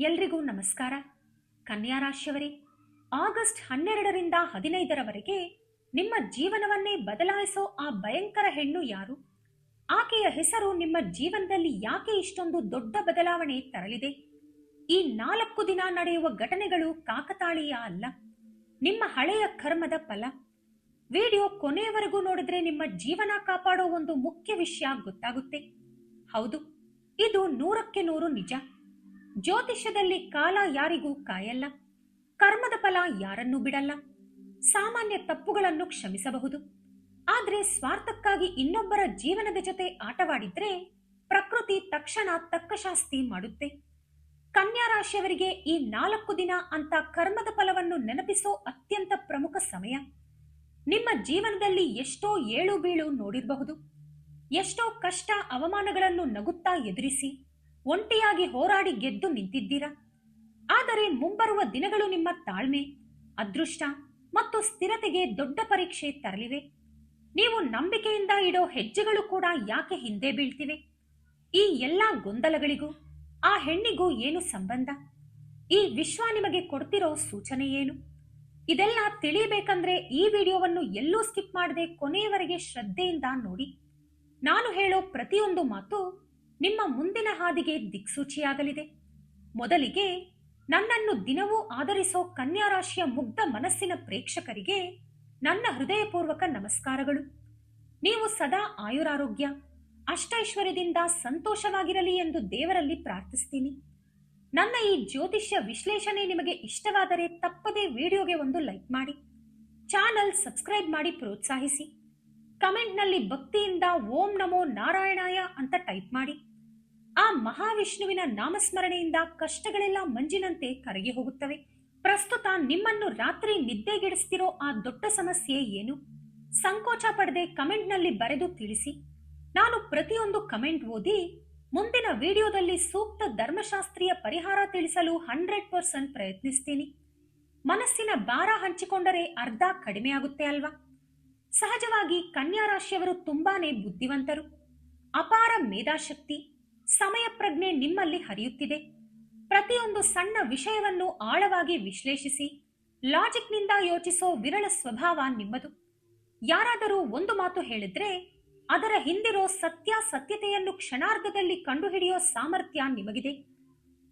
ಎಲ್ರಿಗೂ ನಮಸ್ಕಾರ. ಕನ್ಯಾ ರಾಶಿಯವರೇ, ಆಗಸ್ಟ್ 12ರಿಂದ 15ರವರೆಗೆ ನಿಮ್ಮ ಜೀವನವನ್ನೇ ಬದಲಾಯಿಸೋ ಆ ಭಯಂಕರ ಹೆಣ್ಣು ಯಾರು? ಆಕೆಯ ಹೆಸರು ನಿಮ್ಮ ಜೀವನದಲ್ಲಿ ಯಾಕೆ ಇಷ್ಟೊಂದು ದೊಡ್ಡ ಬದಲಾವಣೆ ತರಲಿದೆ? ಈ 4 ದಿನ ನಡೆಯುವ ಘಟನೆಗಳು ಕಾಕತಾಳೀಯ ಅಲ್ಲ, ನಿಮ್ಮ ಹಳೆಯ ಕರ್ಮದ ಫಲ. ವಿಡಿಯೋ ಕೊನೆಯವರೆಗೂ ನೋಡಿದ್ರೆ ನಿಮ್ಮ ಜೀವನ ಕಾಪಾಡೋ ಒಂದು ಮುಖ್ಯ ವಿಷಯ ಗೊತ್ತಾಗುತ್ತೆ. ಹೌದು, ಇದು 100ಕ್ಕೆ 100 ನಿಜ. ಜ್ಯೋತಿಷ್ಯದಲ್ಲಿ ಕಾಲ ಯಾರಿಗೂ ಕಾಯಲ್ಲ, ಕರ್ಮದ ಫಲ ಯಾರನ್ನೂ ಬಿಡಲ್ಲ. ಸಾಮಾನ್ಯ ತಪ್ಪುಗಳನ್ನು ಕ್ಷಮಿಸಬಹುದು, ಆದ್ರೆ ಸ್ವಾರ್ಥಕ್ಕಾಗಿ ಇನ್ನೊಬ್ಬರ ಜೀವನದ ಜೊತೆ ಆಟವಾಡಿದ್ರೆ ಪ್ರಕೃತಿ ತಕ್ಷಣ ತಕ್ಕ ಶಾಸ್ತಿ ಮಾಡುತ್ತೆ. ಕನ್ಯಾ ರಾಶಿಯವರಿಗೆ ಈ 4 ದಿನ ಅಂತ ಕರ್ಮದ ಫಲವನ್ನು ನೆನಪಿಸೋ ಅತ್ಯಂತ ಪ್ರಮುಖ ಸಮಯ. ನಿಮ್ಮ ಜೀವನದಲ್ಲಿ ಎಷ್ಟೋ ಏಳು ಬೀಳು ನೋಡಿರಬಹುದು, ಎಷ್ಟೋ ಕಷ್ಟ ಅವಮಾನಗಳನ್ನು ನಗುತ್ತಾ ಎದುರಿಸಿ ಒಂಟಿಯಾಗಿ ಹೋರಾಡಿ ಗೆದ್ದು ನಿಂತಿದ್ದೀರಾ. ಆದರೆ ಮುಂಬರುವ ದಿನಗಳು ನಿಮ್ಮ ತಾಳ್ಮೆ, ಅದೃಷ್ಟ ಮತ್ತು ಸ್ಥಿರತೆಗೆ ದೊಡ್ಡ ಪರೀಕ್ಷೆ ತರಲಿವೆ. ನೀವು ನಂಬಿಕೆಯಿಂದ ಇಡೋ ಹೆಜ್ಜೆಗಳು ಕೂಡ ಯಾಕೆ ಹಿಂದೆ ಬೀಳ್ತಿವೆ? ಈ ಎಲ್ಲಾ ಗೊಂದಲಗಳಿಗೂ ಆ ಹೆಣ್ಣಿಗೂ ಏನು ಸಂಬಂಧ? ಈ ವಿಶ್ವ ನಿಮಗೆ ಕೊಡ್ತಿರೋ ಸೂಚನೆ ಏನು? ಇದೆಲ್ಲ ತಿಳಿಯಬೇಕಂದ್ರೆ ಈ ವಿಡಿಯೋವನ್ನು ಎಲ್ಲೂ ಸ್ಕಿಪ್ ಮಾಡದೆ ಕೊನೆಯವರೆಗೆ ಶ್ರದ್ಧೆಯಿಂದ ನೋಡಿ. ನಾನು ಹೇಳೋ ಪ್ರತಿಯೊಂದು ಮಾತು ನಿಮ್ಮ ಮುಂದಿನ ಹಾದಿಗೆ ದಿಕ್ಸೂಚಿಯಾಗಲಿದೆ. ಮೊದಲಿಗೆ, ನನ್ನನ್ನು ದಿನವೂ ಆಧರಿಸೋ ಕನ್ಯಾ ರಾಶಿಯ ಮುಗ್ಧ ಮನಸ್ಸಿನ ಪ್ರೇಕ್ಷಕರಿಗೆ ನನ್ನ ಹೃದಯಪೂರ್ವಕ ನಮಸ್ಕಾರಗಳು. ನೀವು ಸದಾ ಆಯುರಾರೋಗ್ಯ, ಅಷ್ಟೈಶ್ವರ್ಯದಿಂದ ಸಂತೋಷವಾಗಿರಲಿ ಎಂದು ದೇವರಲ್ಲಿ ಪ್ರಾರ್ಥಿಸ್ತೀನಿ. ನನ್ನ ಈ ಜ್ಯೋತಿಷ್ಯ ವಿಶ್ಲೇಷಣೆ ನಿಮಗೆ ಇಷ್ಟವಾದರೆ ತಪ್ಪದೇ ವಿಡಿಯೋಗೆ ಒಂದು ಲೈಕ್ ಮಾಡಿ, ಚಾನಲ್ ಸಬ್ಸ್ಕ್ರೈಬ್ ಮಾಡಿ ಪ್ರೋತ್ಸಾಹಿಸಿ. ಕಮೆಂಟ್ನಲ್ಲಿ ಭಕ್ತಿಯಿಂದ ಓಂ ನಮೋ ನಾರಾಯಣಾಯ ಅಂತ ಟೈಪ್ ಮಾಡಿ. ಆ ಮಹಾವಿಷ್ಣುವಿನ ನಾಮಸ್ಮರಣೆಯಿಂದ ಕಷ್ಟಗಳೆಲ್ಲ ಮಂಜಿನಂತೆ ಕರಗಿ ಹೋಗುತ್ತವೆ. ಪ್ರಸ್ತುತ ನಿಮ್ಮನ್ನು ರಾತ್ರಿ ನಿದ್ದೆಗೆಡಿಸ್ತಿರೋ ಆ ದೊಡ್ಡ ಸಮಸ್ಯೆ ಏನು? ಸಂಕೋಚ ಪಡದೆ ಕಮೆಂಟ್ನಲ್ಲಿ ಬರೆದು ತಿಳಿಸಿ. ನಾನು ಪ್ರತಿಯೊಂದು ಕಮೆಂಟ್ ಓದಿ ಮುಂದಿನ ವಿಡಿಯೋದಲ್ಲಿ ಸೂಕ್ತ ಧರ್ಮಶಾಸ್ತ್ರೀಯ ಪರಿಹಾರ ತಿಳಿಸಲು 100% ಪ್ರಯತ್ನಿಸ್ತೀನಿ. ಮನಸ್ಸಿನ ಭಾರ ಹಂಚಿಕೊಂಡರೆ ಅರ್ಧ ಕಡಿಮೆ ಆಗುತ್ತೆ ಅಲ್ವಾ? ಸಹಜವಾಗಿ ಕನ್ಯಾ ರಾಶಿಯವರು ತುಂಬಾನೇ ಬುದ್ಧಿವಂತರು. ಅಪಾರ ಮೇಧಾಶಕ್ತಿ, ಸಮಯ ಪ್ರಜ್ಞೆ ನಿಮ್ಮಲ್ಲಿ ಹರಿಯುತ್ತಿದೆ. ಪ್ರತಿಯೊಂದು ಸಣ್ಣ ವಿಷಯವನ್ನು ಆಳವಾಗಿ ವಿಶ್ಲೇಷಿಸಿ ಲಾಜಿಕ್ನಿಂದ ಯೋಚಿಸೋ ವಿರಳ ಸ್ವಭಾವ ನಿಮ್ಮದು. ಯಾರಾದರೂ ಒಂದು ಮಾತು ಹೇಳಿದ್ರೆ ಅದರ ಹಿಂದಿರೋ ಸತ್ಯತೆಯನ್ನು ಕ್ಷಣಾರ್ಧದಲ್ಲಿ ಕಂಡುಹಿಡಿಯೋ ಸಾಮರ್ಥ್ಯ ನಿಮಗಿದೆ.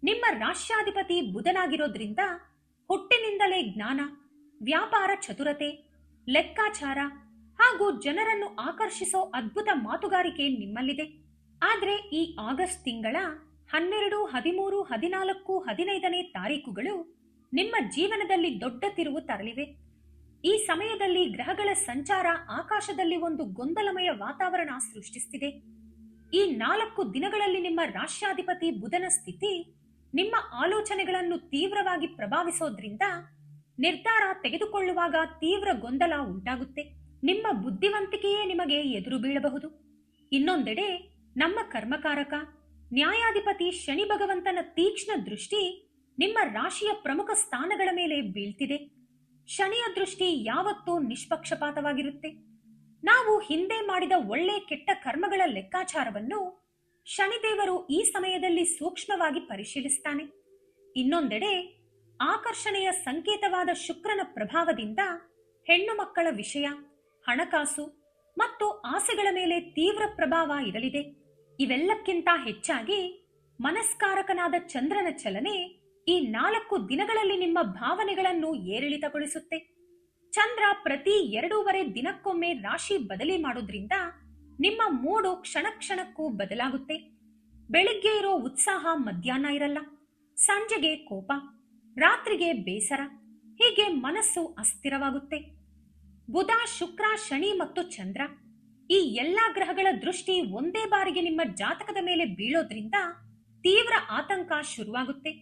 ನಿಮ್ಮ ರಾಷ್ಟ್ರಾಧಿಪತಿ ಬುಧನಾಗಿರೋದ್ರಿಂದ ಹುಟ್ಟಿನಿಂದಲೇ ಜ್ಞಾನ, ವ್ಯಾಪಾರ ಚತುರತೆ, ಲೆಕ್ಕಾಚಾರ ಹಾಗೂ ಜನರನ್ನು ಆಕರ್ಷಿಸೋ ಅದ್ಭುತ ಮಾತುಗಾರಿಕೆ ನಿಮ್ಮಲ್ಲಿದೆ. ಆದ್ರೆ ಈ ಆಗಸ್ಟ್ ತಿಂಗಳ 12, 13, 14, 15ನೇ ತಾರೀಕುಗಳು ನಿಮ್ಮ ಜೀವನದಲ್ಲಿ ದೊಡ್ಡ ತಿರುವು ತರಲಿವೆ. ಈ ಸಮಯದಲ್ಲಿ ಗ್ರಹಗಳ ಸಂಚಾರ ಆಕಾಶದಲ್ಲಿ ಒಂದು ಗೊಂದಲಮಯ ವಾತಾವರಣ ಸೃಷ್ಟಿಸುತ್ತಿದೆ. ಈ 4 ದಿನಗಳಲ್ಲಿ ನಿಮ್ಮ ರಾಷ್ಟ್ರಾಧಿಪತಿ ಬುಧನ ಸ್ಥಿತಿ ನಿಮ್ಮ ಆಲೋಚನೆಗಳನ್ನು ತೀವ್ರವಾಗಿ ಪ್ರಭಾವಿಸೋದ್ರಿಂದ ನಿರ್ಧಾರ ತೆಗೆದುಕೊಳ್ಳುವಾಗ ತೀವ್ರ ಗೊಂದಲ ಉಂಟಾಗುತ್ತೆ. ನಿಮ್ಮ ಬುದ್ಧಿವಂತಿಕೆಯೇ ನಿಮಗೆ ಎದುರು ಬೀಳಬಹುದು. ಇನ್ನೊಂದೆಡೆ ನಮ್ಮ ಕರ್ಮಕಾರಕ ನ್ಯಾಯಾಧಿಪತಿ ಶನಿ ಭಗವಂತನ ತೀಕ್ಷ್ಣ ದೃಷ್ಟಿ ನಿಮ್ಮ ರಾಶಿಯ ಪ್ರಮುಖ ಸ್ಥಾನಗಳ ಮೇಲೆ ಬೀಳ್ತಿದೆ. ಶನಿಯ ದೃಷ್ಟಿ ಯಾವತ್ತೂ ನಿಷ್ಪಕ್ಷಪಾತವಾಗಿರುತ್ತೆ. ನಾವು ಹಿಂದೆ ಮಾಡಿದ ಒಳ್ಳೆ ಕೆಟ್ಟ ಕರ್ಮಗಳ ಲೆಕ್ಕಾಚಾರವನ್ನು ಶನಿದೇವರು ಈ ಸಮಯದಲ್ಲಿ ಸೂಕ್ಷ್ಮವಾಗಿ ಪರಿಶೀಲಿಸ್ತಾನೆ. ಇನ್ನೊಂದೆಡೆ ಆಕರ್ಷಣೆಯ ಸಂಕೇತವಾದ ಶುಕ್ರನ ಪ್ರಭಾವದಿಂದ ಹೆಣ್ಣು ಮಕ್ಕಳ ವಿಷಯ, ಹಣಕಾಸು ಮತ್ತು ಆಸೆಗಳ ಮೇಲೆ ತೀವ್ರ ಪ್ರಭಾವ ಇರಲಿದೆ. ಇವೆಲ್ಲಕ್ಕಿಂತ ಹೆಚ್ಚಾಗಿ ಮನಸ್ಕಾರಕನಾದ ಚಂದ್ರನ ಚಲನೆ ಈ 4 ದಿನಗಳಲ್ಲಿ ನಿಮ್ಮ ಭಾವನೆಗಳನ್ನು ಏರಿಳಿತಗೊಳಿಸುತ್ತೆ. ಚಂದ್ರ ಪ್ರತಿ 2.5 ದಿನಕ್ಕೊಮ್ಮೆ ರಾಶಿ ಬದಲಿ ಮಾಡೋದ್ರಿಂದ ನಿಮ್ಮ ಮೂಡು ಕ್ಷಣ ಕ್ಷಣಕ್ಕೂ ಬದಲಾಗುತ್ತೆ. ಬೆಳಿಗ್ಗೆ ಇರೋ ಉತ್ಸಾಹ ಮಧ್ಯಾಹ್ನ ಇರಲ್ಲ, ಸಂಜೆಗೆ ಕೋಪ, ರಾತ್ರಿಗೆ ಬೇಸರ, ಹೀಗೆ ಮನಸ್ಸು ಅಸ್ಥಿರವಾಗುತ್ತೆ. ಬುಧ, ಶುಕ್ರ, ಶನಿ ಮತ್ತು ಚಂದ್ರ ಈ ಎಲ್ಲಾ ಗ್ರಹಗಳ ದೃಷ್ಟಿ ಒಂದೇ ಬಾರಿಗೆ ನಿಮ್ಮ ಜಾತಕದ ಮೇಲೆ ಬೀಳೋದ್ರಿಂದ ತೀವ್ರ ಆತಂಕ ಶುರುವಾಗುತ್ತೆ.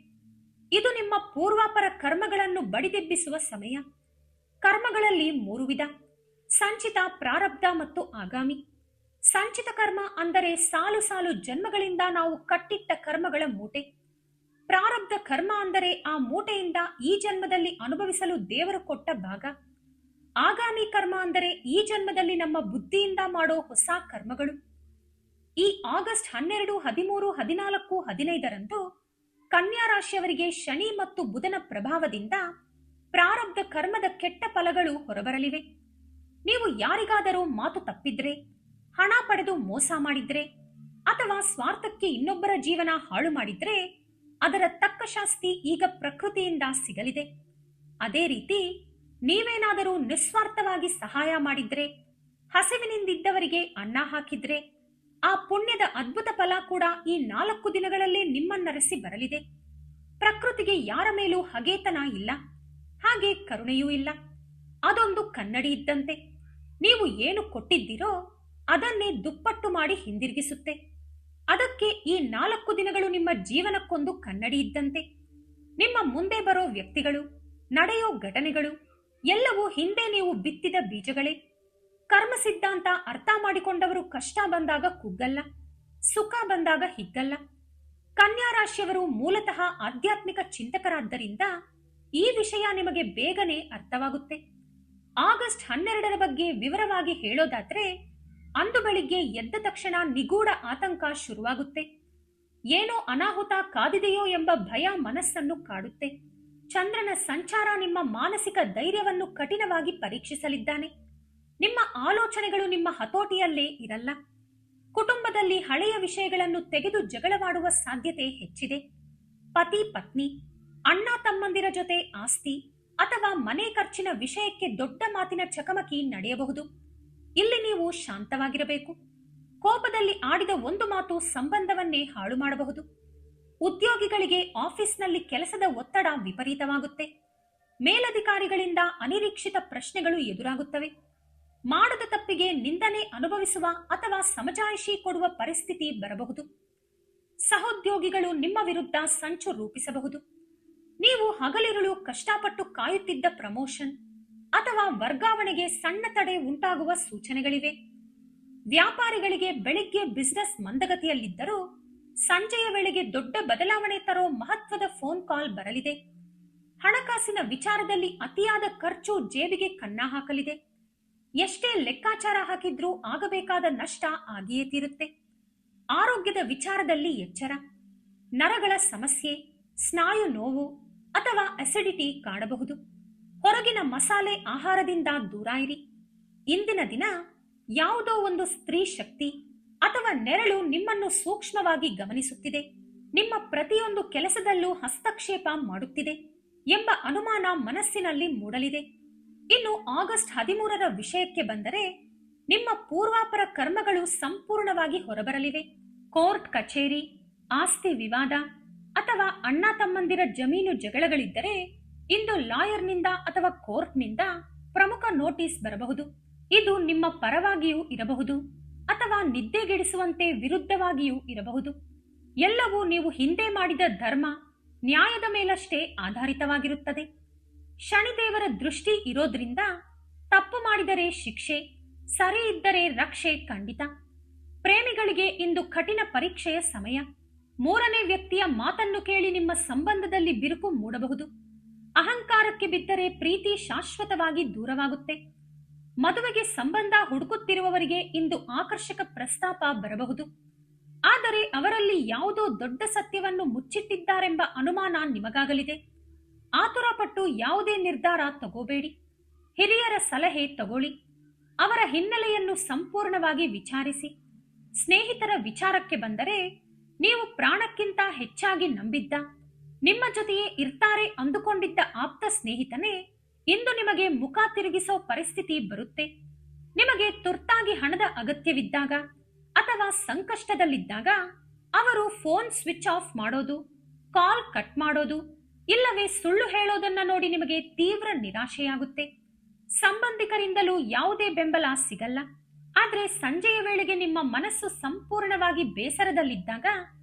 ಇದು ನಿಮ್ಮ ಪೂರ್ವಾಪರ ಕರ್ಮಗಳನ್ನು ಬಡಿದೆಬ್ಬಿಸುವ ಸಮಯ. ಕರ್ಮಗಳಲ್ಲಿ 3 ವಿಧ: ಸಂಚಿತ, ಪ್ರಾರಬ್ಧ ಮತ್ತು ಆಗಾಮಿ. ಸಂಚಿತ ಕರ್ಮ ಅಂದರೆ ಸಾಲು ಸಾಲು ಜನ್ಮಗಳಿಂದ ನಾವು ಕಟ್ಟಿಟ್ಟ ಕರ್ಮಗಳ ಮೂಟೆ. ಪ್ರಾರಬ್ಧ ಕರ್ಮ ಅಂದರೆ ಆ ಮೂಟೆಯಿಂದ ಈ ಜನ್ಮದಲ್ಲಿ ಅನುಭವಿಸಲು ದೇವರು ಕೊಟ್ಟ ಭಾಗ. ಆಗಾಮಿ ಕರ್ಮ ಅಂದರೆ ಈ ಜನ್ಮದಲ್ಲಿ ನಮ್ಮ ಬುದ್ಧಿಯಿಂದ ಮಾಡೋ ಹೊಸ ಕರ್ಮಗಳು. ಈ ಆಗಸ್ಟ್ 12, 13, 14, 15ರಂದು ಕನ್ಯಾ ರಾಶಿಯವರಿಗೆ ಶನಿ ಮತ್ತು ಬುಧನ ಪ್ರಭಾವದಿಂದ ಪ್ರಾರಬ್ಧ ಕರ್ಮದ ಕೆಟ್ಟ ಫಲಗಳು ಹೊರಬರಲಿವೆ. ನೀವು ಯಾರಿಗಾದರೂ ಮಾತು ತಪ್ಪಿದ್ರೆ, ಹಣ ಪಡೆದು ಮೋಸ ಮಾಡಿದ್ರೆ ಅಥವಾ ಸ್ವಾರ್ಥಕ್ಕೆ ಇನ್ನೊಬ್ಬರ ಜೀವನ ಹಾಳು ಮಾಡಿದ್ರೆ ಅದರ ತಕ್ಕ ಶಾಸ್ತಿ ಈಗ ಪ್ರಕೃತಿಯಿಂದ ಸಿಗಲಿದೆ. ಅದೇ ರೀತಿ ನೀವೇನಾದರೂ ನಿಸ್ವಾರ್ಥವಾಗಿ ಸಹಾಯ ಮಾಡಿದ್ರೆ, ಹಸಿವಿನಿಂದಿದ್ದವರಿಗೆ ಅನ್ನ ಹಾಕಿದ್ರೆ ಆ ಪುಣ್ಯದ ಅದ್ಭುತ ಫಲ ಕೂಡ ಈ 4 ದಿನಗಳಲ್ಲೇ ನಿಮ್ಮನ್ನರಸಿ ಬರಲಿದೆ. ಪ್ರಕೃತಿಗೆ ಯಾರ ಮೇಲೂ ಹಗೇತನ ಇಲ್ಲ, ಹಾಗೆ ಕರುಣೆಯೂ ಇಲ್ಲ. ಅದೊಂದು ಕನ್ನಡಿ ಇದ್ದಂತೆ. ನೀವು ಏನು ಕೊಟ್ಟಿದ್ದೀರೋ ಅದನ್ನೇ ದುಪ್ಪಟ್ಟು ಮಾಡಿ ಹಿಂದಿರುಗಿಸುತ್ತೆ. ಅದಕ್ಕೆ ಈ 4 ದಿನಗಳು ನಿಮ್ಮ ಜೀವನಕ್ಕೊಂದು ಕನ್ನಡಿ ಇದ್ದಂತೆ. ನಿಮ್ಮ ಮುಂದೆ ಬರೋ ವ್ಯಕ್ತಿಗಳು, ನಡೆಯೋ ಘಟನೆಗಳು ಎಲ್ಲವೂ ಹಿಂದೆ ನೀವು ಬಿತ್ತಿದ ಬೀಜಗಳೇ. ಕರ್ಮ ಸಿದ್ಧಾಂತ ಅರ್ಥ ಮಾಡಿಕೊಂಡವರು ಕಷ್ಟ ಬಂದಾಗ ಕುಗ್ಗಲ್ಲ, ಸುಖ ಬಂದಾಗ ಹಿಗ್ಗಲ್ಲ. ಕನ್ಯಾ ರಾಶಿಯವರು ಮೂಲತಃ ಆಧ್ಯಾತ್ಮಿಕ ಚಿಂತಕರಾದ್ದರಿಂದ ಈ ವಿಷಯ ನಿಮಗೆ ಬೇಗನೆ ಅರ್ಥವಾಗುತ್ತೆ. ಆಗಸ್ಟ್ 12ರ ಬಗ್ಗೆ ವಿವರವಾಗಿ ಹೇಳೋದಾದ್ರೆ, ಅಂದು ಬೆಳಿಗ್ಗೆ ಎದ್ದ ತಕ್ಷಣ ನಿಗೂಢ ಆತಂಕ ಶುರುವಾಗುತ್ತೆ. ಏನೋ ಅನಾಹುತ ಕಾದಿದೆಯೋ ಎಂಬ ಭಯ ಮನಸ್ಸನ್ನು ಕಾಡುತ್ತೆ. ಚಂದ್ರನ ಸಂಚಾರ ನಿಮ್ಮ ಮಾನಸಿಕ ಧೈರ್ಯವನ್ನು ಕಠಿಣವಾಗಿ ಪರೀಕ್ಷಿಸಲಿದ್ದಾನೆ. ನಿಮ್ಮ ಆಲೋಚನೆಗಳು ನಿಮ್ಮ ಹತೋಟಿಯಲ್ಲೇ ಇರಲ್ಲ. ಕುಟುಂಬದಲ್ಲಿ ಹಳೆಯ ವಿಷಯಗಳನ್ನು ತೆಗೆದು ಜಗಳವಾಡುವ ಸಾಧ್ಯತೆ ಹೆಚ್ಚಿದೆ. ಪತಿ ಪತ್ನಿ, ಅಣ್ಣ ತಮ್ಮಂದಿರ ಜೊತೆ ಆಸ್ತಿ ಅಥವಾ ಮನೆ ಖರ್ಚಿನ ವಿಷಯಕ್ಕೆ ದೊಡ್ಡ ಮಾತಿನ ಚಕಮಕಿ ನಡೆಯಬಹುದು. ಇಲ್ಲಿ ನೀವು ಶಾಂತವಾಗಿರಬೇಕು. ಕೋಪದಲ್ಲಿ ಆಡಿದ ಒಂದು ಮಾತು ಸಂಬಂಧವನ್ನೇ ಹಾಳು ಮಾಡಬಹುದು. ಉದ್ಯೋಗಿಗಳಿಗೆ ಆಫೀಸ್ನಲ್ಲಿ ಕೆಲಸದ ಒತ್ತಡ ವಿಪರೀತವಾಗುತ್ತೆ. ಮೇಲಧಿಕಾರಿಗಳಿಂದ ಅನಿರೀಕ್ಷಿತ ಪ್ರಶ್ನೆಗಳು ಎದುರಾಗುತ್ತವೆ. ಮಾಡದ ತಪ್ಪಿಗೆ ನಿಂದನೆ ಅನುಭವಿಸುವ ಅಥವಾ ಸಮಜಾಯಿಷಿ ಕೊಡುವ ಪರಿಸ್ಥಿತಿ ಬರಬಹುದು. ಸಹೋದ್ಯೋಗಿಗಳು ನಿಮ್ಮ ವಿರುದ್ಧ ಸಂಚು ರೂಪಿಸಬಹುದು. ನೀವು ಹಗಲಿರುಳು ಕಷ್ಟಪಟ್ಟು ಕಾಯುತ್ತಿದ್ದ ಪ್ರಮೋಷನ್ ಅಥವಾ ವರ್ಗಾವಣೆಗೆ ಸಣ್ಣ ತಡೆ ಉಂಟಾಗುವ ಸೂಚನೆಗಳಿವೆ. ವ್ಯಾಪಾರಿಗಳಿಗೆ ಬೆಳಿಗ್ಗೆ ಬಿಸಿನೆಸ್ ಮಂದಗತಿಯಲ್ಲಿದ್ದರೂ ಸಂಜೆಯ ವೇಳೆಗೆ ದೊಡ್ಡ ಬದಲಾವಣೆ ತರೋ ಮಹತ್ವದ ಫೋನ್ ಕಾಲ್ ಬರಲಿದೆ. ಹಣಕಾಸಿನ ವಿಚಾರದಲ್ಲಿ ಅತಿಯಾದ ಖರ್ಚು ಜೇಬಿಗೆ ಕನ್ನ ಹಾಕಲಿದೆ. ಎಷ್ಟೇ ಲೆಕ್ಕಾಚಾರ ಹಾಕಿದ್ರೂ ಆಗಬೇಕಾದ ನಷ್ಟ ಆಗಿಯೇ ತೀರುತ್ತೆ. ಆರೋಗ್ಯದ ವಿಚಾರದಲ್ಲಿ ಎಚ್ಚರ. ನರಗಳ ಸಮಸ್ಯೆ, ಸ್ನಾಯು ನೋವು ಅಥವಾ ಅಸಿಡಿಟಿ ಕಾಡಬಹುದು. ಹೊರಗಿನ ಮಸಾಲೆ ಆಹಾರದಿಂದ ದೂರ ಇರಿ. ಇಂದಿನ ದಿನ ಯಾವುದೋ ಒಂದು ಸ್ತ್ರೀ ಶಕ್ತಿ ಅಥವಾ ನೆರಳು ನಿಮ್ಮನ್ನು ಸೂಕ್ಷ್ಮವಾಗಿ ಗಮನಿಸುತ್ತಿದೆ, ನಿಮ್ಮ ಪ್ರತಿಯೊಂದು ಕೆಲಸದಲ್ಲೂ ಹಸ್ತಕ್ಷೇಪ ಮಾಡುತ್ತಿದೆ ಎಂಬ ಅನುಮಾನ ಮನಸ್ಸಿನಲ್ಲಿ ಮೂಡಲಿದೆ. ಇನ್ನು ಆಗಸ್ಟ್ 13ರ ವಿಷಯಕ್ಕೆ ಬಂದರೆ, ನಿಮ್ಮ ಪೂರ್ವಾಪರ ಕರ್ಮಗಳು ಸಂಪೂರ್ಣವಾಗಿ ಹೊರಬರಲಿವೆ. ಕೋರ್ಟ್ ಕಚೇರಿ, ಆಸ್ತಿ ವಿವಾದ ಅಥವಾ ಅಣ್ಣ ತಮ್ಮಂದಿರ ಜಮೀನು ಜಗಳಗಳಿದ್ದರೆ ಇಂದು ಲಾಯರ್ನಿಂದ ಅಥವಾ ಕೋರ್ಟ್ನಿಂದ ಪ್ರಮುಖ ನೋಟಿಸ್ ಬರಬಹುದು. ಇದು ನಿಮ್ಮ ಪರವಾಗಿಯೂ ಇರಬಹುದು ಅಥವಾ ನಿದ್ದೆಗೆಡಿಸುವಂತೆ ವಿರುದ್ಧವಾಗಿಯೂ ಇರಬಹುದು. ಎಲ್ಲವೂ ನೀವು ಹಿಂದೆ ಮಾಡಿದ ಧರ್ಮ, ನ್ಯಾಯದ ಮೇಲಷ್ಟೇ ಆಧಾರಿತವಾಗಿರುತ್ತದೆ. ಶನಿದೇವರ ದೃಷ್ಟಿ ಇರೋದ್ರಿಂದ ತಪ್ಪು ಮಾಡಿದರೆ ಶಿಕ್ಷೆ, ಸರಿ ಇದ್ದರೆ ರಕ್ಷೆ ಖಂಡಿತ. ಪ್ರೇಮಿಗಳಿಗೆ ಇಂದು ಕಠಿಣ ಪರೀಕ್ಷೆಯ ಸಮಯ. ಮೂರನೇ ವ್ಯಕ್ತಿಯ ಮಾತನ್ನು ಕೇಳಿ ನಿಮ್ಮ ಸಂಬಂಧದಲ್ಲಿ ಬಿರುಕು ಮೂಡಬಹುದು. ಅಹಂಕಾರಕ್ಕೆ ಬಿದ್ದರೆ ಪ್ರೀತಿ ಶಾಶ್ವತವಾಗಿ ದೂರವಾಗುತ್ತೆ. ಮದುವೆಗೆ ಸಂಬಂಧ ಹುಡುಕುತ್ತಿರುವವರಿಗೆ ಇಂದು ಆಕರ್ಷಕ ಪ್ರಸ್ತಾಪ ಬರಬಹುದು. ಆದರೆ ಅವರಲ್ಲಿ ಯಾವುದೋ ದೊಡ್ಡ ಸತ್ಯವನ್ನು ಮುಚ್ಚಿಟ್ಟಿದ್ದಾರೆಂಬ ಅನುಮಾನ ನಿಮಗಾಗಲಿದೆ. ಆತುರಪಟ್ಟು ಯಾವುದೇ ನಿರ್ಧಾರ ತಗೋಬೇಡಿ. ಹಿರಿಯರ ಸಲಹೆ ತಗೊಳ್ಳಿ. ಅವರ ಹಿನ್ನೆಲೆಯನ್ನು ಸಂಪೂರ್ಣವಾಗಿ ವಿಚಾರಿಸಿ. ಸ್ನೇಹಿತರ ವಿಚಾರಕ್ಕೆ ಬಂದರೆ, ನೀವು ಪ್ರಾಣಕ್ಕಿಂತ ಹೆಚ್ಚಾಗಿ ನಂಬಿದ್ದ, ನಿಮ್ಮ ಜೊತೆಯೇ ಇರ್ತಾರೆ ಅಂದುಕೊಂಡಿದ್ದ ಆಪ್ತ ಸ್ನೇಹಿತನೇ ಇಂದು ನಿಮಗೆ ಮುಖ ತಿರುಗಿಸೋ ಪರಿಸ್ಥಿತಿ ಬರುತ್ತೆ. ನಿಮಗೆ ತುರ್ತಾಗಿ ಹಣದ ಅಗತ್ಯವಿದ್ದಾಗ ಅಥವಾ ಸಂಕಷ್ಟದಲ್ಲಿದ್ದಾಗ ಅವರು ಫೋನ್ ಸ್ವಿಚ್ ಆಫ್ ಮಾಡೋದು, ಕಾಲ್ ಕಟ್ ಮಾಡೋದು ಇಲ್ಲವೇ ಸುಳ್ಳು ಹೇಳೋದನ್ನ ನೋಡಿ ನಿಮಗೆ ತೀವ್ರ ನಿರಾಶೆಯಾಗುತ್ತೆ. ಸಂಬಂಧಿಕರಿಂದಲೂ ಯಾವುದೇ ಬೆಂಬಲ ಸಿಗಲ್ಲ. ಆದ್ರೆ ಸಂಜೆಯ ವೇಳೆಗೆ ನಿಮ್ಮ ಮನಸ್ಸು ಸಂಪೂರ್ಣವಾಗಿ ಬೇಸರದಲ್ಲಿದ್ದಾಗ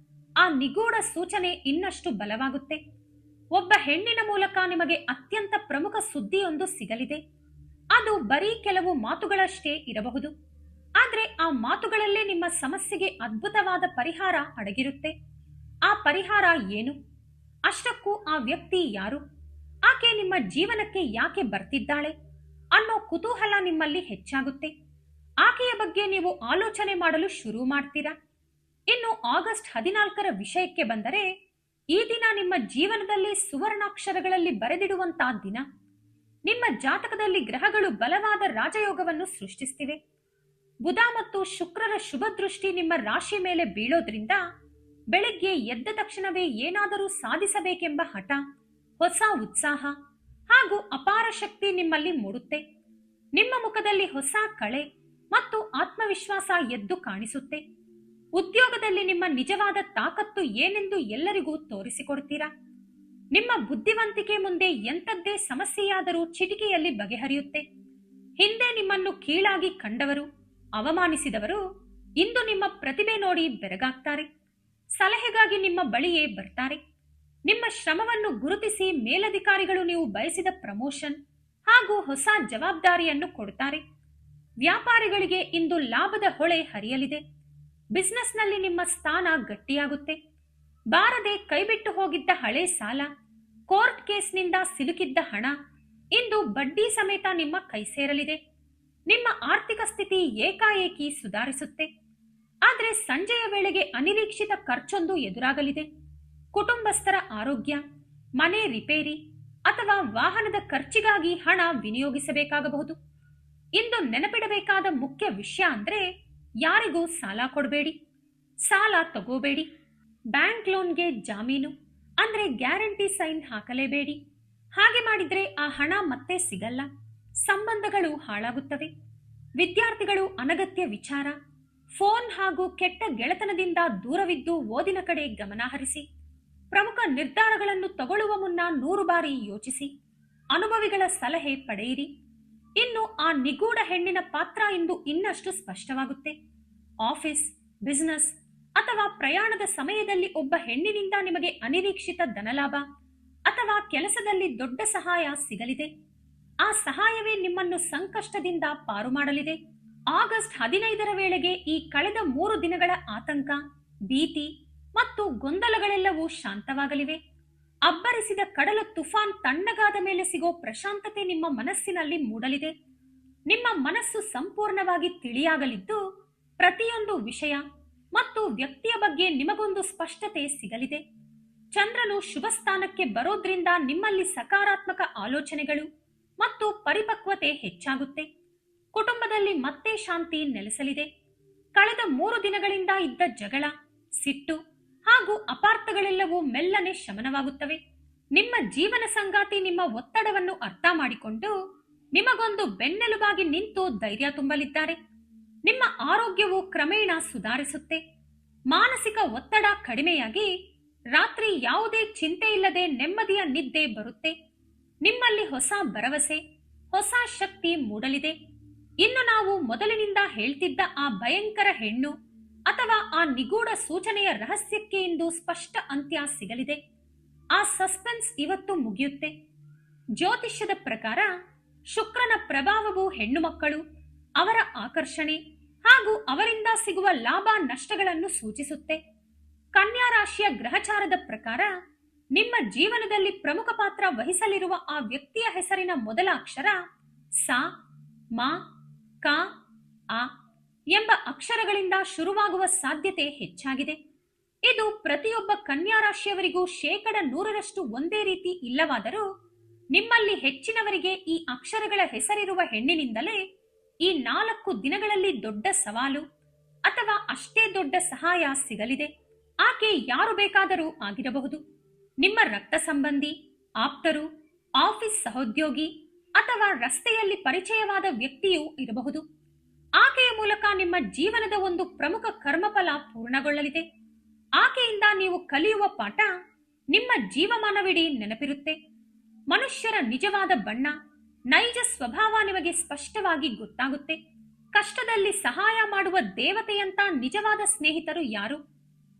ಆ ನಿಗೂಢ ಸೂಚನೆ ಇನ್ನಷ್ಟು ಬಲವಾಗುತ್ತೆ. ಒಬ್ಬ ಹೆಣ್ಣಿನ ಮೂಲಕ ನಿಮಗೆ ಅತ್ಯಂತ ಪ್ರಮುಖ ಸುದ್ದಿಯೊಂದು ಸಿಗಲಿದೆ. ಅದು ಬರೀ ಕೆಲವು ಮಾತುಗಳಷ್ಟೇ ಇರಬಹುದು. ಆದ್ರೆ ಆ ಮಾತುಗಳಲ್ಲೇ ನಿಮ್ಮ ಸಮಸ್ಯೆಗೆ ಅದ್ಭುತವಾದ ಪರಿಹಾರ ಅಡಗಿರುತ್ತೆ. ಆ ಪರಿಹಾರ ಏನು? ಅಷ್ಟಕ್ಕೂ ಆ ವ್ಯಕ್ತಿ ಯಾರು? ಆಕೆ ನಿಮ್ಮ ಜೀವನಕ್ಕೆ ಯಾಕೆ ಬರ್ತಿದ್ದಾಳೆ ಅನ್ನೋ ಕುತೂಹಲ ನಿಮ್ಮಲ್ಲಿ ಹೆಚ್ಚಾಗುತ್ತೆ. ಆಕೆಯ ಬಗ್ಗೆ ನೀವು ಆಲೋಚನೆ ಮಾಡಲು ಶುರು ಮಾಡ್ತೀರಾ. ಇನ್ನು ಆಗಸ್ಟ್ 14ರ ವಿಷಯಕ್ಕೆ ಬಂದರೆ, ಈ ದಿನ ನಿಮ್ಮ ಜೀವನದಲ್ಲಿ ಸುವರ್ಣಾಕ್ಷರಗಳಲ್ಲಿ ಬರೆದಿಡುವಂತಹ ದಿನ. ನಿಮ್ಮ ಜಾತಕದಲ್ಲಿ ಗ್ರಹಗಳು ಬಲವಾದ ರಾಜಯೋಗವನ್ನು ಸೃಷ್ಟಿಸ್ತಿವೆ. ಬುಧ ಮತ್ತು ಶುಕ್ರರ ಶುಭ ದೃಷ್ಟಿ ನಿಮ್ಮ ರಾಶಿ ಮೇಲೆ ಬೀಳೋದ್ರಿಂದ ಬೆಳಿಗ್ಗೆ ಎದ್ದ ತಕ್ಷಣವೇ ಏನಾದರೂ ಸಾಧಿಸಬೇಕೆಂಬ ಹಠ, ಹೊಸ ಉತ್ಸಾಹ ಹಾಗೂ ಅಪಾರ ಶಕ್ತಿ ನಿಮ್ಮಲ್ಲಿ ಮೂಡುತ್ತೆ. ನಿಮ್ಮ ಮುಖದಲ್ಲಿ ಹೊಸ ಕಳೆ ಮತ್ತು ಆತ್ಮವಿಶ್ವಾಸ ಎದ್ದು ಕಾಣಿಸುತ್ತೆ. ಉದ್ಯೋಗದಲ್ಲಿ ನಿಮ್ಮ ನಿಜವಾದ ತಾಕತ್ತು ಏನೆಂದು ಎಲ್ಲರಿಗೂ ತೋರಿಸಿಕೊಡ್ತೀರಾ. ನಿಮ್ಮ ಬುದ್ಧಿವಂತಿಕೆ ಮುಂದೆ ಎಂಥದ್ದೇ ಸಮಸ್ಯೆಯಾದರೂ ಚಿಟಿಕೆಯಲ್ಲಿ ಬಗೆಹರಿಯುತ್ತೆ. ಹಿಂದೆ ನಿಮ್ಮನ್ನು ಕೀಳಾಗಿ ಕಂಡವರು, ಅವಮಾನಿಸಿದವರು ಇಂದು ನಿಮ್ಮ ಪ್ರತಿಭೆ ನೋಡಿ ಬೆರಗಾಗ್ತಾರೆ. ಸಲಹೆಗಾಗಿ ನಿಮ್ಮ ಬಳಿಯೇ ಬರ್ತಾರೆ. ನಿಮ್ಮ ಶ್ರಮವನ್ನು ಗುರುತಿಸಿ ಮೇಲಧಿಕಾರಿಗಳು ನೀವು ಬಯಸಿದ ಪ್ರಮೋಷನ್ ಹಾಗೂ ಹೊಸ ಜವಾಬ್ದಾರಿಯನ್ನು ಕೊಡ್ತಾರೆ. ವ್ಯಾಪಾರಿಗಳಿಗೆ ಇಂದು ಲಾಭದ ಹೊಳೆ ಹರಿಯಲಿದೆ. ಬಿಸ್ನೆಸ್ನಲ್ಲಿ ನಿಮ್ಮ ಸ್ಥಾನ ಗಟ್ಟಿಯಾಗುತ್ತೆ. ಬಾರದೆ ಕೈಬಿಟ್ಟು ಹೋಗಿದ್ದ ಹಳೆ ಸಾಲ, ಕೋರ್ಟ್ ಕೇಸ್ನಿಂದ ಸಿಲುಕಿದ್ದ ಹಣ ಇಂದು ಬಡ್ಡಿ ಸಮೇತ ನಿಮ್ಮ ಕೈ ಸೇರಲಿದೆ. ನಿಮ್ಮ ಆರ್ಥಿಕ ಸ್ಥಿತಿ ಏಕಾಏಕಿ ಸುಧಾರಿಸುತ್ತೆ. ಆದರೆ ಸಂಜೆಯ ವೇಳೆಗೆ ಅನಿರೀಕ್ಷಿತ ಖರ್ಚೊಂದು ಎದುರಾಗಲಿದೆ. ಕುಟುಂಬಸ್ಥರ ಆರೋಗ್ಯ, ಮನೆ ರಿಪೇರಿ ಅಥವಾ ವಾಹನದ ಖರ್ಚಿಗಾಗಿ ಹಣ ವಿನಿಯೋಗಿಸಬೇಕಾಗಬಹುದು. ಇಂದು ನೆನಪಿಡಬೇಕಾದ ಮುಖ್ಯ ವಿಷಯ ಅಂದ್ರೆ ಯಾರಿಗೂ ಸಾಲ ಕೊಡಬೇಡಿ, ಸಾಲ ತಗೋಬೇಡಿ. ಬ್ಯಾಂಕ್ ಲೋನ್ಗೆ ಜಾಮೀನು ಅಂದ್ರೆ ಗ್ಯಾರಂಟಿ ಸೈನ್ ಹಾಕಲೇಬೇಡಿ. ಹಾಗೆ ಮಾಡಿದ್ರೆ ಆ ಹಣ ಮತ್ತೆ ಸಿಗಲ್ಲ, ಸಂಬಂಧಗಳು ಹಾಳಾಗುತ್ತವೆ. ವಿದ್ಯಾರ್ಥಿಗಳು ಅನಗತ್ಯ ವಿಚಾರ, ಫೋನ್ ಹಾಗೂ ಕೆಟ್ಟ ಗೆಳೆತನದಿಂದ ದೂರವಿದ್ದು ಓದಿನ ಕಡೆ ಗಮನ ಹರಿಸಿ. ಪ್ರಮುಖ ನಿರ್ಧಾರಗಳನ್ನು ತಗೊಳ್ಳುವ ಮುನ್ನ 100 ಬಾರಿ ಯೋಚಿಸಿ. ಅನುಭವಿಗಳ ಸಲಹೆ ಪಡೆಯಿರಿ. ಇನ್ನು ಆ ನಿಗೂಢ ಹೆಣ್ಣಿನ ಪಾತ್ರ ಇಂದು ಇನ್ನಷ್ಟು ಸ್ಪಷ್ಟವಾಗುತ್ತೆ. ಆಫೀಸ್, ಬಿಸಿನೆಸ್ ಅಥವಾ ಪ್ರಯಾಣದ ಸಮಯದಲ್ಲಿ ಒಬ್ಬ ಹೆಣ್ಣಿನಿಂದ ನಿಮಗೆ ಅನಿರೀಕ್ಷಿತ ಧನಲಾಭ ಅಥವಾ ಕೆಲಸದಲ್ಲಿ ದೊಡ್ಡ ಸಹಾಯ ಸಿಗಲಿದೆ. ಆ ಸಹಾಯವೇ ನಿಮ್ಮನ್ನು ಸಂಕಷ್ಟದಿಂದ ಪಾರು ಮಾಡಲಿದೆ. ಆಗಸ್ಟ್ 15ರ ವೇಳೆಗೆ ಈ ಕಳೆದ 3 ದಿನಗಳ ಆತಂಕ, ಭೀತಿ ಮತ್ತು ಗೊಂದಲಗಳೆಲ್ಲವೂ ಶಾಂತವಾಗಲಿವೆ. ಅಬ್ಬರಿಸಿದ ಕಡಲ ತುಫಾನ್ ತಣ್ಣಗಾದ ಮೇಲೆ ಸಿಗೋ ಪ್ರಶಾಂತತೆ ನಿಮ್ಮ ಮನಸ್ಸಿನಲ್ಲಿ ಮೂಡಲಿದೆ. ನಿಮ್ಮ ಮನಸ್ಸು ಸಂಪೂರ್ಣವಾಗಿ ತಿಳಿಯಾಗಲಿದ್ದು, ಪ್ರತಿಯೊಂದು ವಿಷಯ ಮತ್ತು ವ್ಯಕ್ತಿಯ ಬಗ್ಗೆ ನಿಮಗೊಂದು ಸ್ಪಷ್ಟತೆ ಸಿಗಲಿದೆ. ಚಂದ್ರನು ಶುಭ ಸ್ಥಾನಕ್ಕೆ ಬರೋದ್ರಿಂದ ನಿಮ್ಮಲ್ಲಿ ಸಕಾರಾತ್ಮಕ ಆಲೋಚನೆಗಳು ಮತ್ತು ಪರಿಪಕ್ವತೆ ಹೆಚ್ಚಾಗುತ್ತೆ. ಕುಟುಂಬದಲ್ಲಿ ಮತ್ತೆ ಶಾಂತಿ ನೆಲೆಸಲಿದೆ. ಕಳೆದ 3 ದಿನಗಳಿಂದ ಇದ್ದ ಜಗಳ, ಸಿಟ್ಟು ಹಾಗೂ ಅಪಾರ್ಥಗಳೆಲ್ಲವೂ ಮೆಲ್ಲನೆ ಶಮನವಾಗುತ್ತವೆ. ನಿಮ್ಮ ಜೀವನ ಸಂಗಾತಿ ನಿಮ್ಮ ಒತ್ತಡವನ್ನು ಅರ್ಥ ಮಾಡಿಕೊಂಡು ನಿಮಗೊಂದು ಬೆನ್ನೆಲುಬಾಗಿ ನಿಂತು ಧೈರ್ಯ ತುಂಬಲಿದ್ದಾರೆ. ನಿಮ್ಮ ಆರೋಗ್ಯವು ಕ್ರಮೇಣ ಸುಧಾರಿಸುತ್ತೆ. ಮಾನಸಿಕ ಒತ್ತಡ ಕಡಿಮೆಯಾಗಿ ರಾತ್ರಿ ಯಾವುದೇ ಚಿಂತೆ ಇಲ್ಲದೆ ನೆಮ್ಮದಿಯ ನಿದ್ದೆ ಬರುತ್ತೆ. ನಿಮ್ಮಲ್ಲಿ ಹೊಸ ಭರವಸೆ, ಹೊಸ ಶಕ್ತಿ ಮೂಡಲಿದೆ. ಇನ್ನು ನಾವು ಮೊದಲಿನಿಂದ ಹೇಳ್ತಿದ್ದ ಆ ಭಯಂಕರ ಹೆಣ್ಣು ಅಥವಾ ಆ ನಿಗೂಢ ಸೂಚನೆಯ ರಹಸ್ಯಕ್ಕೆ ಇಂದು ಸ್ಪಷ್ಟ ಅಂತ್ಯ ಸಿಗಲಿದೆ. ಆ ಸಸ್ಪೆನ್ಸ್ ಇವತ್ತು ಮುಗಿಯುತ್ತೆ. ಜ್ಯೋತಿಷ್ಯದ ಪ್ರಕಾರ ಶುಕ್ರನ ಪ್ರಭಾವವು ಹೆಣ್ಣು ಮಕ್ಕಳು, ಅವರ ಆಕರ್ಷಣೆ ಹಾಗೂ ಅವರಿಂದ ಸಿಗುವ ಲಾಭ ನಷ್ಟಗಳನ್ನು ಸೂಚಿಸುತ್ತೆ. ಕನ್ಯಾ ರಾಶಿಯ ಗ್ರಹಚಾರದ ಪ್ರಕಾರ ನಿಮ್ಮ ಜೀವನದಲ್ಲಿ ಪ್ರಮುಖ ಪಾತ್ರ ವಹಿಸಲಿರುವ ಆ ವ್ಯಕ್ತಿಯ ಹೆಸರಿನ ಮೊದಲ ಅಕ್ಷರ ಸ, ಮ, ಕ, ಆ ಎಂಬ ಅಕ್ಷರಗಳಿಂದ ಶುರುವಾಗುವ ಸಾಧ್ಯತೆ ಹೆಚ್ಚಾಗಿದೆ. ಇದು ಪ್ರತಿಯೊಬ್ಬ ಕನ್ಯಾ ರಾಶಿಯವರಿಗೂ 100% ಒಂದೇ ರೀತಿ ಇಲ್ಲವಾದರೂ ನಿಮ್ಮಲ್ಲಿ ಹೆಚ್ಚಿನವರಿಗೆ ಈ ಅಕ್ಷರಗಳ ಹೆಸರಿರುವ ಹೆಣ್ಣಿನಿಂದಲೇ ಈ 4 ದಿನಗಳಲ್ಲಿ ದೊಡ್ಡ ಸವಾಲು ಅಥವಾ ಅಷ್ಟೇ ದೊಡ್ಡ ಸಹಾಯ ಸಿಗಲಿದೆ. ಆಕೆ ಯಾರು ಬೇಕಾದರೂ ಆಗಿರಬಹುದು. ನಿಮ್ಮ ರಕ್ತ ಸಂಬಂಧಿ, ಆಪ್ತರು, ಆಫೀಸ್ ಸಹೋದ್ಯೋಗಿ ಅಥವಾ ರಸ್ತೆಯಲ್ಲಿ ಪರಿಚಯವಾದ ವ್ಯಕ್ತಿಯೂ ಇರಬಹುದು. ಆಕೆಯ ಮೂಲಕ ನಿಮ್ಮ ಜೀವನದ ಒಂದು ಪ್ರಮುಖ ಕರ್ಮಫಲ ಪೂರ್ಣಗೊಳ್ಳಲಿದೆ. ಆಕೆಯಿಂದ ನೀವು ಕಲಿಯುವ ಪಾಠ ನಿಮ್ಮ ಜೀವಮಾನವಿಡೀ ನೆನಪಿರುತ್ತೆ. ಮನುಷ್ಯರ ನಿಜವಾದ ಬಣ್ಣ, ನೈಜ ಸ್ವಭಾವ ನಿಮಗೆ ಸ್ಪಷ್ಟವಾಗಿ ಗೊತ್ತಾಗುತ್ತೆ. ಕಷ್ಟದಲ್ಲಿ ಸಹಾಯ ಮಾಡುವ ದೇವತೆಯಂತ ನಿಜವಾದ ಸ್ನೇಹಿತರು ಯಾರು,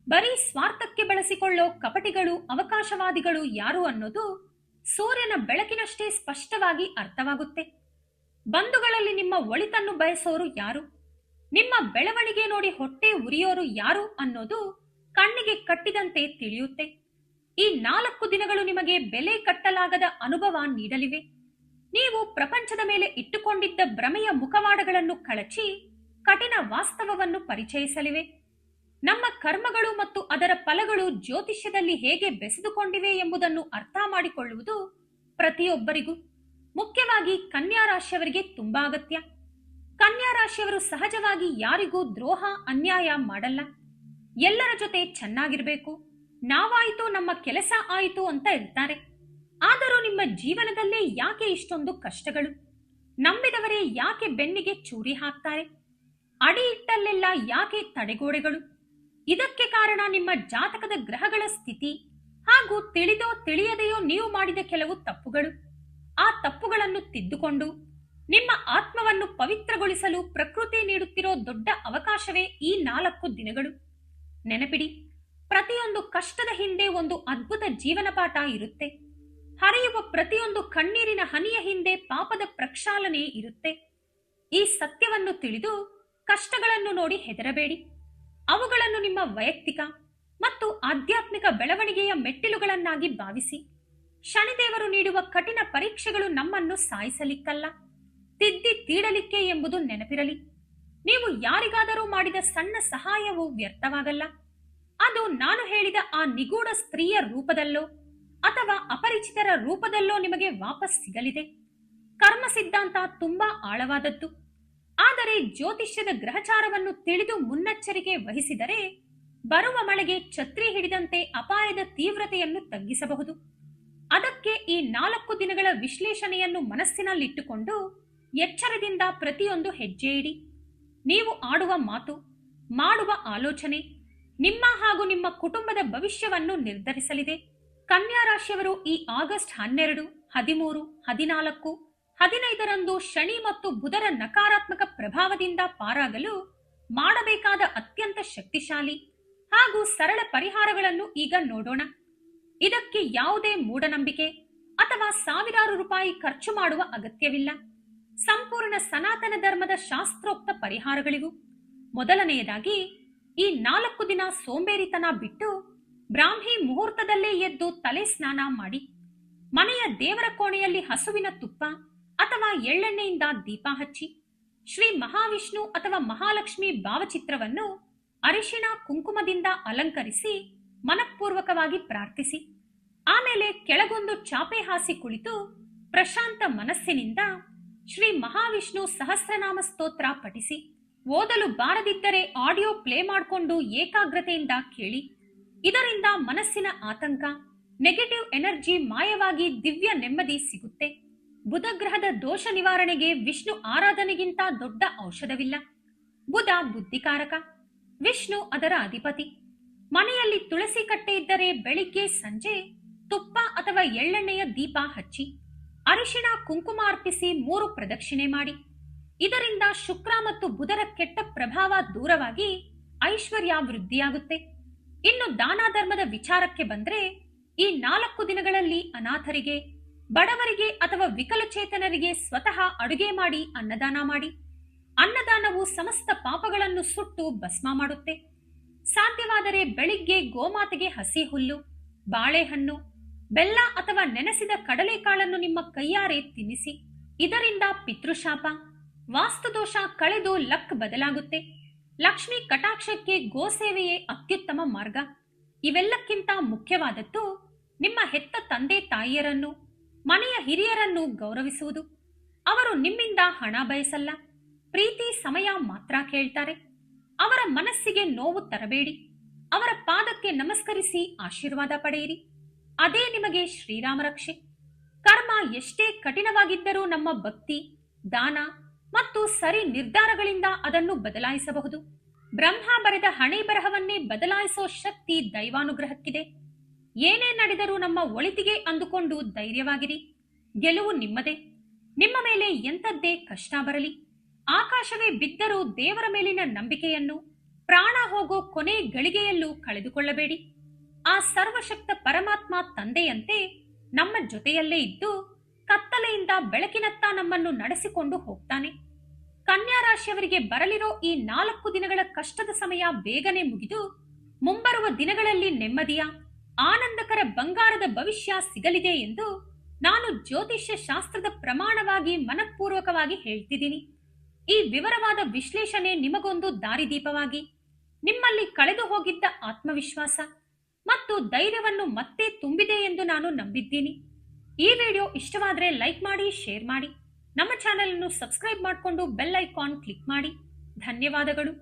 ಬರೀ ಸ್ವಾರ್ಥಕ್ಕೆ ಬಳಸಿಕೊಳ್ಳೋ ಕಪಟಿಗಳು, ಅವಕಾಶವಾದಿಗಳು ಯಾರು ಅನ್ನೋದು ಸೂರ್ಯನ ಬೆಳಕಿನಷ್ಟೇ ಸ್ಪಷ್ಟವಾಗಿ ಅರ್ಥವಾಗುತ್ತೆ. ಬಂಧುಗಳಲ್ಲಿ ನಿಮ್ಮ ಒಳಿತನ್ನು ಬಯಸೋರು ಯಾರು, ನಿಮ್ಮ ಬೆಳವಣಿಗೆ ನೋಡಿ ಹೊಟ್ಟೆ ಉರಿಯೋರು ಯಾರು ಅನ್ನೋದು ಕಣ್ಣಿಗೆ ಕಟ್ಟಿದಂತೆ ತಿಳಿಯುತ್ತೆ. ಈ 4 ದಿನಗಳು ನಿಮಗೆ ಬೆಲೆ ಕಟ್ಟಲಾಗದ ಅನುಭವ ನೀಡಲಿವೆ. ನೀವು ಪ್ರಪಂಚದ ಮೇಲೆ ಇಟ್ಟುಕೊಂಡಿದ್ದ ಭ್ರಮೆಯ ಮುಖವಾಡಗಳನ್ನು ಕಳಚಿ ಕಠಿಣ ವಾಸ್ತವವನ್ನು ಪರಿಚಯಿಸಲಿವೆ. ನಮ್ಮ ಕರ್ಮಗಳು ಮತ್ತು ಅದರ ಫಲಗಳು ಜ್ಯೋತಿಷ್ಯದಲ್ಲಿ ಹೇಗೆ ಬೆಸೆದುಕೊಂಡಿವೆ ಎಂಬುದನ್ನು ಅರ್ಥ ಮಾಡಿಕೊಳ್ಳುವುದು ಪ್ರತಿಯೊಬ್ಬರಿಗೂ, ಮುಖ್ಯವಾಗಿ ಕನ್ಯಾ ರಾಶಿಯವರಿಗೆ ತುಂಬಾ ಅಗತ್ಯ. ಕನ್ಯಾ ರಾಶಿಯವರು ಸಹಜವಾಗಿ ಯಾರಿಗೂ ದ್ರೋಹ ಅನ್ಯಾಯ ಮಾಡಲ್ಲ. ಎಲ್ಲರ ಜೊತೆ ಚೆನ್ನಾಗಿರ್ಬೇಕು, ನಾವಾಯಿತು ನಮ್ಮ ಕೆಲಸ ಆಯಿತು ಅಂತ ಇರ್ತಾರೆ. ಆದರೂ ನಿಮ್ಮ ಜೀವನದಲ್ಲೇ ಯಾಕೆ ಇಷ್ಟೊಂದು ಕಷ್ಟಗಳು? ನಂಬಿದವರೇ ಯಾಕೆ ಬೆನ್ನಿಗೆ ಚೂರಿ ಹಾಕ್ತಾರೆ? ಅಡಿ ಇಟ್ಟಲ್ಲೆಲ್ಲ ಯಾಕೆ ತಡೆಗೋಡೆಗಳು? ಇದಕ್ಕೆ ಕಾರಣ ನಿಮ್ಮ ಜಾತಕದ ಗ್ರಹಗಳ ಸ್ಥಿತಿ ಹಾಗೂ ತಿಳಿದೋ ತಿಳಿಯದೆಯೋ ನೀವು ಮಾಡಿದ ಕೆಲವು ತಪ್ಪುಗಳು. ಆ ತಪ್ಪುಗಳನ್ನು ತಿದ್ದುಕೊಂಡು ನಿಮ್ಮ ಆತ್ಮವನ್ನು ಪವಿತ್ರಗೊಳಿಸಲು ಪ್ರಕೃತಿ ನೀಡುತ್ತಿರೋ ದೊಡ್ಡ ಅವಕಾಶವೇ ಈ 4 ದಿನಗಳು. ನೆನಪಿಡಿ, ಪ್ರತಿಯೊಂದು ಕಷ್ಟದ ಹಿಂದೆ ಒಂದು ಅದ್ಭುತ ಜೀವನ ಪಾಠ ಇರುತ್ತೆ. ಹರಿಯುವ ಪ್ರತಿಯೊಂದು ಕಣ್ಣೀರಿನ ಹನಿಯ ಹಿಂದೆ ಪಾಪದ ಪ್ರಕ್ಷಾಳನೆ ಇರುತ್ತೆ. ಈ ಸತ್ಯವನ್ನು ತಿಳಿದು ಕಷ್ಟಗಳನ್ನು ನೋಡಿ ಹೆದರಬೇಡಿ. ಅವುಗಳನ್ನು ನಿಮ್ಮ ವೈಯಕ್ತಿಕ ಮತ್ತು ಆಧ್ಯಾತ್ಮಿಕ ಬೆಳವಣಿಗೆಯ ಮೆಟ್ಟಿಲುಗಳನ್ನಾಗಿ ಭಾವಿಸಿ. ಶನಿದೇವರು ನೀಡುವ ಕಠಿಣ ಪರೀಕ್ಷೆಗಳು ನಮ್ಮನ್ನು ಸಾಯಿಸಲಿಕ್ಕಲ್ಲ, ತಿದ್ದಿ ತೀಡಲಿಕ್ಕೆ ಎಂಬುದು ನೆನಪಿರಲಿ. ನೀವು ಯಾರಿಗಾದರೂ ಮಾಡಿದ ಸಣ್ಣ ಸಹಾಯವು ವ್ಯರ್ಥವಾಗಲ್ಲ. ಅದು ನಾನು ಹೇಳಿದ ಆ ನಿಗೂಢ ಸ್ತ್ರೀಯ ರೂಪದಲ್ಲೋ ಅಥವಾ ಅಪರಿಚಿತರ ರೂಪದಲ್ಲೋ ನಿಮಗೆ ವಾಪಸ್ ಸಿಗಲಿದೆ. ಕರ್ಮ ಸಿದ್ಧಾಂತ ತುಂಬಾ ಆಳವಾದದ್ದು. ಆದರೆ ಜ್ಯೋತಿಷ್ಯದ ಗ್ರಹಚಾರವನ್ನು ತಿಳಿದು ಮುನ್ನೆಚ್ಚರಿಕೆ ವಹಿಸಿದರೆ ಬರುವ ಮಳೆಗೆ ಛತ್ರಿ ಹಿಡಿದಂತೆ ಅಪಾಯದ ತೀವ್ರತೆಯನ್ನು ತಗ್ಗಿಸಬಹುದು. ಅದಕ್ಕೆ ಈ 4 ದಿನಗಳ ವಿಶ್ಲೇಷಣೆಯನ್ನು ಮನಸ್ಸಿನಲ್ಲಿಟ್ಟುಕೊಂಡು ಎಚ್ಚರದಿಂದ ಪ್ರತಿಯೊಂದು ಹೆಜ್ಜೆ ಇಡಿ. ನೀವು ಆಡುವ ಮಾತು, ಮಾಡುವ ಆಲೋಚನೆ ನಿಮ್ಮ ಹಾಗೂ ನಿಮ್ಮ ಕುಟುಂಬದ ಭವಿಷ್ಯವನ್ನು ನಿರ್ಧರಿಸಲಿದೆ. ಕನ್ಯಾ ರಾಶಿಯವರು ಈ ಆಗಸ್ಟ್ 12, 13, 14, 15ರಂದು ಶನಿ ಮತ್ತು ಬುಧರ ನಕಾರಾತ್ಮಕ ಪ್ರಭಾವದಿಂದ ಪಾರಾಗಲು ಮಾಡಬೇಕಾದ ಅತ್ಯಂತ ಶಕ್ತಿಶಾಲಿ ಹಾಗೂ ಸರಳ ಪರಿಹಾರಗಳನ್ನು ಈಗ ನೋಡೋಣ. ಇದಕ್ಕೆ ಯಾವುದೇ ಮೂಢನಂಬಿಕೆ ಅಥವಾ ಸಾವಿರಾರು ರೂಪಾಯಿ ಖರ್ಚು ಮಾಡುವ ಅಗತ್ಯವಿಲ್ಲ. ಸಂಪೂರ್ಣ ಸನಾತನ ಧರ್ಮದ ಶಾಸ್ತ್ರೋಕ್ತ ಪರಿಹಾರಗಳಿವು. ಮೊದಲನೆಯದಾಗಿ, ಈ 4 ದಿನ ಸೋಂಬೇರಿತನ ಬಿಟ್ಟು ಬ್ರಾಹ್ಮಿ ಮುಹೂರ್ತದಲ್ಲೇ ಎದ್ದು ತಲೆ ಸ್ನಾನ ಮಾಡಿ ಮನೆಯ ದೇವರ ಕೋಣೆಯಲ್ಲಿ ಹಸುವಿನ ತುಪ್ಪ ಅಥವಾ ಎಳ್ಳೆಣ್ಣೆಯಿಂದ ದೀಪ ಹಚ್ಚಿ ಶ್ರೀ ಮಹಾವಿಷ್ಣು ಅಥವಾ ಮಹಾಲಕ್ಷ್ಮಿ ಭಾವಚಿತ್ರವನ್ನು ಅರಿಶಿಣ ಕುಂಕುಮದಿಂದ ಅಲಂಕರಿಸಿ ಮನಪೂರ್ವಕವಾಗಿ ಪ್ರಾರ್ಥಿಸಿ. ಆಮೇಲೆ ಕೆಳಗೊಂದು ಚಾಪೆ ಹಾಸಿ ಕುಳಿತು ಪ್ರಶಾಂತ ಮನಸ್ಸಿನಿಂದ ಶ್ರೀ ಮಹಾವಿಷ್ಣು ಸಹಸ್ರನಾಮ ಸ್ತೋತ್ರ ಪಠಿಸಿ. ಓದಲು ಬಾರದಿದ್ದರೆ ಆಡಿಯೋ ಪ್ಲೇ ಮಾಡಿಕೊಂಡು ಏಕಾಗ್ರತೆಯಿಂದ ಕೇಳಿ. ಇದರಿಂದ ಮನಸ್ಸಿನ ಆತಂಕ, ನೆಗೆಟಿವ್ ಎನರ್ಜಿ ಮಾಯವಾಗಿ ದಿವ್ಯ ನೆಮ್ಮದಿ ಸಿಗುತ್ತೆ. ಬುಧ ಗ್ರಹದ ದೋಷ ನಿವಾರಣೆಗೆ ವಿಷ್ಣು ಆರಾಧನೆಗಿಂತ ದೊಡ್ಡ ಔಷಧವಿಲ್ಲ. ಬುಧ ಬುದ್ಧಿಕಾರಕ, ವಿಷ್ಣು ಅದರ ಅಧಿಪತಿ. ಮನೆಯಲ್ಲಿ ತುಳಸಿ ಕಟ್ಟೆ ಇದ್ದರೆ ಬೆಳಿಗ್ಗೆ ಸಂಜೆ ತುಪ್ಪ ಅಥವಾ ಎಳ್ಳೆಣ್ಣೆಯ ದೀಪ ಹಚ್ಚಿ ಅರಿಶಿಣ ಕುಂಕುಮ ಅರ್ಪಿಸಿ 3 ಪ್ರದಕ್ಷಿಣೆ ಮಾಡಿ. ಇದರಿಂದ ಶುಕ್ರ ಮತ್ತು ಬುಧರ ಕೆಟ್ಟ ಪ್ರಭಾವ ದೂರವಾಗಿ ಐಶ್ವರ್ಯ ವೃದ್ಧಿಯಾಗುತ್ತೆ. ಇನ್ನು ದಾನ ಧರ್ಮದ ವಿಚಾರಕ್ಕೆ ಬಂದ್ರೆ, ಈ 4 ದಿನಗಳಲ್ಲಿ ಅನಾಥರಿಗೆ, ಬಡವರಿಗೆ ಅಥವಾ ವಿಕಲಚೇತನರಿಗೆ ಸ್ವತಃ ಅಡುಗೆ ಮಾಡಿ ಅನ್ನದಾನ ಮಾಡಿ. ಅನ್ನದಾನವು ಸಮಸ್ತ ಪಾಪಗಳನ್ನು ಸುಟ್ಟು ಭಸ್ಮ ಮಾಡುತ್ತೆ. ಸಾಧ್ಯವಾದರೆ ಬೆಳಿಗ್ಗೆ ಗೋಮಾತೆಗೆ ಹಸಿ ಹುಲ್ಲು, ಬಾಳೆಹಣ್ಣು, ಬೆಲ್ಲ ಅಥವಾ ನೆನೆಸಿದ ಕಡಲೆಕಾಳನ್ನು ನಿಮ್ಮ ಕೈಯಾರೆ ತಿನ್ನಿಸಿ. ಇದರಿಂದ ಪಿತೃಶಾಪ, ವಾಸ್ತುದೋಷ ಕಳೆದು ಲಕ್ ಬದಲಾಗುತ್ತೆ. ಲಕ್ಷ್ಮಿ ಕಟಾಕ್ಷಕ್ಕೆ ಗೋಸೇವೆಯೇ ಅತ್ಯುತ್ತಮ ಮಾರ್ಗ. ಇವೆಲ್ಲಕ್ಕಿಂತ ಮುಖ್ಯವಾದದ್ದು ನಿಮ್ಮ ಹೆತ್ತ ತಂದೆ ತಾಯಿಯರನ್ನು, ಮನೆಯ ಹಿರಿಯರನ್ನು ಗೌರವಿಸುವುದು. ಅವರು ನಿಮ್ಮಿಂದ ಹಣ ಬಯಸಲ್ಲ, ಪ್ರೀತಿ ಸಮಯ ಮಾತ್ರ ಕೇಳ್ತಾರೆ. ಅವರ ಮನಸ್ಸಿಗೆ ನೋವು ತರಬೇಡಿ. ಅವರ ಪಾದಕ್ಕೆ ನಮಸ್ಕರಿಸಿ ಆಶೀರ್ವಾದ ಪಡೆಯಿರಿ. ಅದೇ ನಿಮಗೆ ಶ್ರೀರಾಮ ರಕ್ಷೆ. ಕರ್ಮ ಎಷ್ಟೇ ಕಠಿಣವಾಗಿದ್ದರೂ ನಮ್ಮ ಭಕ್ತಿ, ದಾನ ಮತ್ತು ಸರಿ ನಿರ್ಧಾರಗಳಿಂದ ಅದನ್ನು ಬದಲಾಯಿಸಬಹುದು. ಬ್ರಹ್ಮ ಬರೆದ ಹಣೆ ಬರಹವನ್ನೇ ಬದಲಾಯಿಸೋ ಶಕ್ತಿ ದೈವಾನುಗ್ರಹಕ್ಕಿದೆ. ಏನೇ ನಡೆದರೂ ನಮ್ಮ ಒಳಿತಿಗೆ ಅಂದುಕೊಂಡು ಧೈರ್ಯವಾಗಿರಿ. ಗೆಲುವು ನಿಮ್ಮದೇ. ನಿಮ್ಮ ಮೇಲೆ ಎಂಥದ್ದೇ ಕಷ್ಟ ಬರಲಿ, ಆಕಾಶವೇ ಬಿದ್ದರೂ ದೇವರ ಮೇಲಿನ ನಂಬಿಕೆಯನ್ನು ಪ್ರಾಣ ಹೋಗೋ ಕೊನೆ ಗಳಿಗೆಯಲ್ಲೂ ಕಳೆದುಕೊಳ್ಳಬೇಡಿ. ಆ ಸರ್ವಶಕ್ತ ಪರಮಾತ್ಮ ತಂದೆಯಂತೆ ನಮ್ಮ ಜೊತೆಯಲ್ಲೇ ಇದ್ದು ಕತ್ತಲೆಯಿಂದ ಬೆಳಕಿನತ್ತ ನಮ್ಮನ್ನು ನಡೆಸಿಕೊಂಡು ಹೋಗ್ತಾನೆ. ಕನ್ಯಾ ರಾಶಿಯವರಿಗೆ ಬರಲಿರೋ ಈ 4 ದಿನಗಳ ಕಷ್ಟದ ಸಮಯ ಬೇಗನೆ ಮುಗಿದು ಮುಂಬರುವ ದಿನಗಳಲ್ಲಿ ನೆಮ್ಮದಿಯ, ಆನಂದಕರ ಬಂಗಾರದ ಭವಿಷ್ಯ ಸಿಗಲಿದೆ ಎಂದು ನಾನು ಜ್ಯೋತಿಷ್ಯ ಶಾಸ್ತ್ರದ ಪ್ರಮಾಣವಾಗಿ ಮನಪೂರ್ವಕವಾಗಿ ಹೇಳ್ತಿದ್ದೀನಿ. ಈ ವಿವರವಾದ ವಿಶ್ಲೇಷಣೆ ನಿಮಗೊಂದು ದಾರಿದೀಪವಾಗಿ ನಿಮ್ಮಲ್ಲಿ ಕಳೆದು ಹೋಗಿದ್ದ ಆತ್ಮವಿಶ್ವಾಸ ಮತ್ತು ಧೈರ್ಯವನ್ನು ಮತ್ತೆ ತುಂಬಿದೆ ಎಂದು ನಾನು ನಂಬಿದ್ದೀನಿ. ಈ ವಿಡಿಯೋ ಇಷ್ಟವಾದರೆ ಲೈಕ್ ಮಾಡಿ, ಶೇರ್ ಮಾಡಿ, ನಮ್ಮ ಚಾನೆಲ್ ಅನ್ನು ಸಬ್ಸ್ಕ್ರೈಬ್ ಮಾಡಿಕೊಂಡು ಬೆಲ್ ಐಕಾನ್ ಕ್ಲಿಕ್ ಮಾಡಿ. ಧನ್ಯವಾದಗಳು.